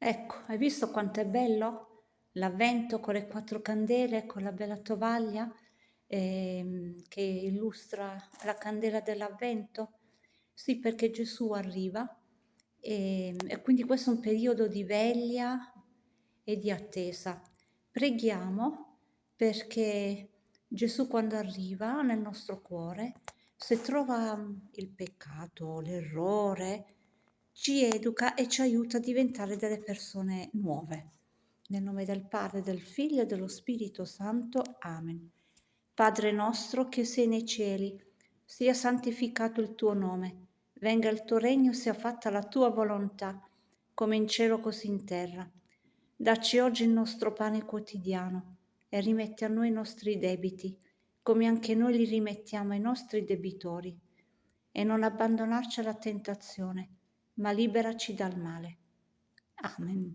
Ecco, hai visto quanto è bello? L'avvento con le 4 candele, con la bella tovaglia, che illustra la candela dell'avvento? Sì, perché Gesù arriva, e quindi questo è un periodo di veglia e di attesa. Preghiamo perché Gesù quando arriva nel nostro cuore, se trova il peccato, l'errore, ci educa e ci aiuta a diventare delle persone nuove. Nel nome del Padre, del Figlio e dello Spirito Santo. Amen. Padre nostro che sei nei cieli, sia santificato il tuo nome, venga il tuo regno, sia fatta la tua volontà, come in cielo così in terra. Dacci oggi il nostro pane quotidiano e rimetti a noi i nostri debiti, come anche noi li rimettiamo ai nostri debitori. E non abbandonarci alla tentazione, ma liberaci dal male. Amen.